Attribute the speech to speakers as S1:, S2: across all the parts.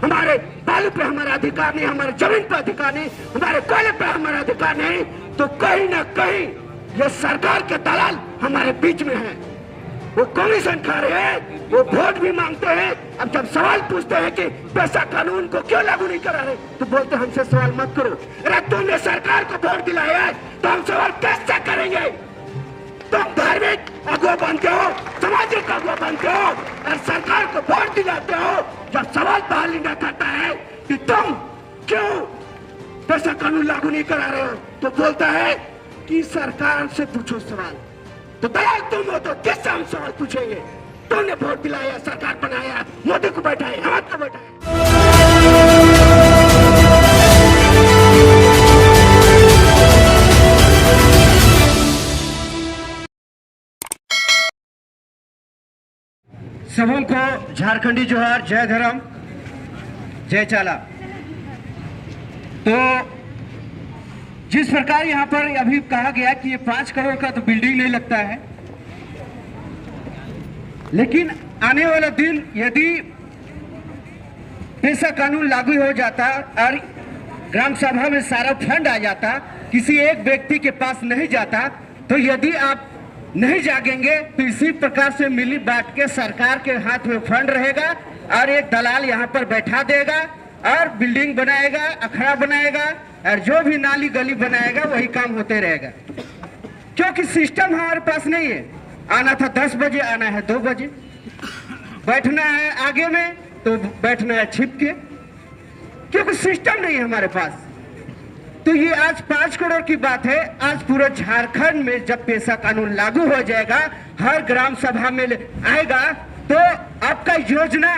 S1: हमारे बालू पे हमारा अधिकार नहीं, हमारे जमीन पर अधिकार नहीं, हमारे कोयले पे हमारा अधिकार नहीं, तो कहीं ना कहीं ये सरकार के दलाल हमारे बीच में है। वो कमीशन खा रहे हैं, वो वोट भी मांगते हैं। अब जब सवाल पूछते हैं कि पैसा कानून को क्यों लागू नहीं करा रहे, तो बोलते हमसे सवाल मत करो। अरे तुमने सरकार को वोट दिलाया है तो हम सवाल कैसे करेंगे? तुम धार्मिक अगुवा बनते हो, सामाजिक अगुवा बनते हो और सरकार को वोट दिलाते हो। जब सवाल बहाल नहीं करता है कि तुम क्यों पैसा कानून लागू नहीं करा रहे हो, तो बोलता है कि सरकार से पूछो सवाल। तो दलाल तुम हो तो किससे हम सवाल पूछेंगे? तुमने वोट दिलाया, सरकार बनाया, मोदी को बैठाए, हाथ को बैठाए।
S2: सबको झारखंडी जोहार, जय धर्म, जय चाला। तो जिस प्रकार यहाँ पर अभी कहा गया कि ये 5 करोड़ का तो बिल्डिंग नहीं लगता है, लेकिन आने वाला दिन यदि पैसा कानून लागू हो जाता और ग्राम सभा में सारा फंड आ जाता, किसी एक व्यक्ति के पास नहीं जाता, तो यदि आप नहीं जागेंगे तो इसी प्रकार से मिली बांट के सरकार के हाथ में फंड रहेगा और एक दलाल यहाँ पर बैठा देगा और बिल्डिंग बनाएगा, अखड़ा बनाएगा और जो भी नाली गली बनाएगा वही काम होते रहेगा। क्योंकि सिस्टम हमारे पास नहीं है। आना था 10 बजे, आना है 2 बजे, बैठना है आगे में तो बैठना है छिप के, क्योंकि सिस्टम नहीं है हमारे पास। तो ये आज 5 करोड़ की बात है। आज पूरे झारखंड में जब पैसा कानून लागू हो जाएगा, हर ग्राम सभा में आएगा, तो आपका योजना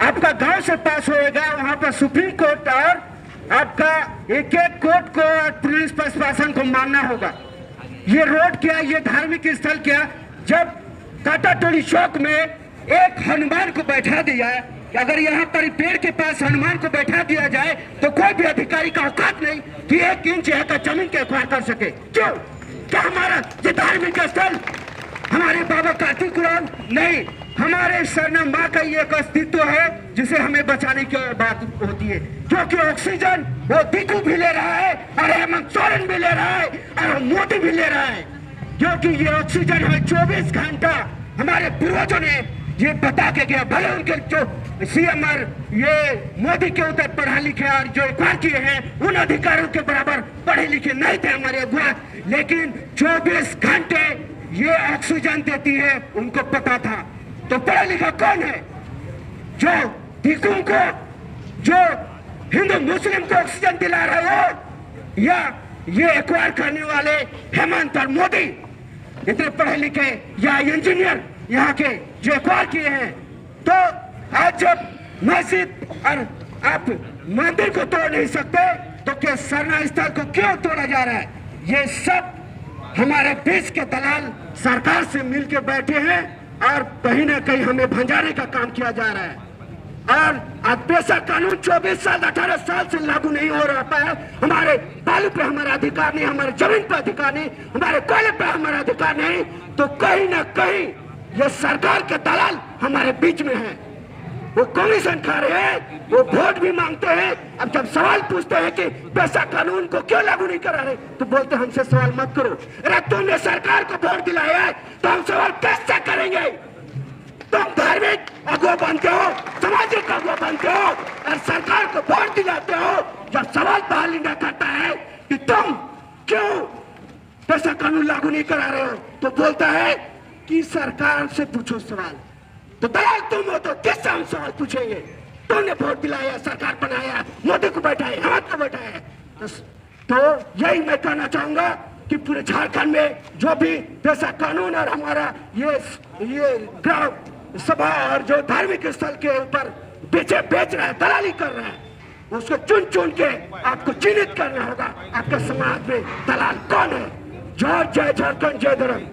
S2: आपका गांव से पास होएगा। वहां पर सुप्रीम कोर्ट और आपका एक एक कोर्ट को और पुलिस प्रशासन को मानना होगा। ये रोड क्या, ये धार्मिक स्थल क्या? जब काटाटोली चौक में एक हनुमान को बैठा दिया है, अगर यहाँ पर पेड़ के पास हनुमान को बैठा दिया जाए तो कोई भी अधिकारी का औकात नहीं कि 1 इंच का जमीन के एक्वायर कर सके। क्यों? क्या हमारा ये धार्मिक स्थल हमारे बाबा कार्तिक कुरान नहीं, हमारे सरना माँ का ये एक अस्तित्व है जिसे हमें बचाने की बात होती है। क्योंकि ऑक्सीजन वो दीकू भी ले रहा है और हेमंत सोरेन भी ले रहा है और मोदी भी ले रहा है। क्योंकि ये ऑक्सीजन है 24 घंटा। हमारे पूर्वजों ने ये बता के गया, भले उनके जो सीएम और ये मोदी के उधर पढ़ा लिखे और जो एक्वायर किए हैं उन अधिकारियों के बराबर पढ़े लिखे नहीं थे हमारे अगुआ, लेकिन 24 घंटे ये ऑक्सीजन देती है, उनको पता था। तो पढ़ा लिखा कौन है? जो दीकू को, जो हिंदू मुस्लिम को ऑक्सीजन दिला रहे हो, या ये एक्वायर करने वाले हेमंत और मोदी इतने पढ़े लिखे या इंजीनियर यहाँ के जो एक्वायर किए हैं? तो आज जब मस्जिद और आप मंदिर को तोड़ नहीं सकते तो क्या सरना स्थल को क्यों तोड़ा जा रहा है? ये सब हमारे बीच के दलाल सरकार से मिलकर बैठे हैं और कहीं ना कहीं हमें भंजाने का काम किया जा रहा है। और अब पैसा कानून 24 साल 18 साल से लागू नहीं हो रहा है। हमारे बालू पे हमारा अधिकार नहीं, हमारे जमीन पर अधिकार नहीं, हमारे कोयले पे हमारा अधिकार नहीं, तो कहीं ना कहीं ये सरकार के दलाल हमारे बीच में है। वो कमीशन खा रहे हैं, वो वोट भी मांगते हैं। अब जब सवाल पूछते हैं कि पैसा कानून को क्यों लागू नहीं करा रहे, तो बोलते हमसे सवाल मत करो। अरे तुमने सरकार को वोट दिलाया है तो हम सवाल कैसे करेंगे? तुम धार्मिक अगुवा बनते हो, सामाजिक अगुवा बनते हो और सरकार को वोट दिलाते हो। जब सवाल बहाल नहीं करता है कि तुम क्यों पैसा कानून लागू नहीं करा रहे हो, तो बोलता है कि सरकार से पूछो सवाल। तो दलाल तुम हो तो किससे हम सवाल पूछेंगे? तुमने वोट दिलाया, सरकार बनाया, मोदी को बैठाए, हाथ को बैठाए। तो यही मैं कहना चाहूंगा कि पूरे झारखंड में जो भी पैसा कानून और हमारा ये ग्राम सभा और जो धार्मिक स्थल के ऊपर बेच रहा है, दलाली कर रहा है, उसको चुन चुन के आपको चिन्हित करना होगा। आपके समाज में दलाल कौन है? जय झारखंड, जय धर्म।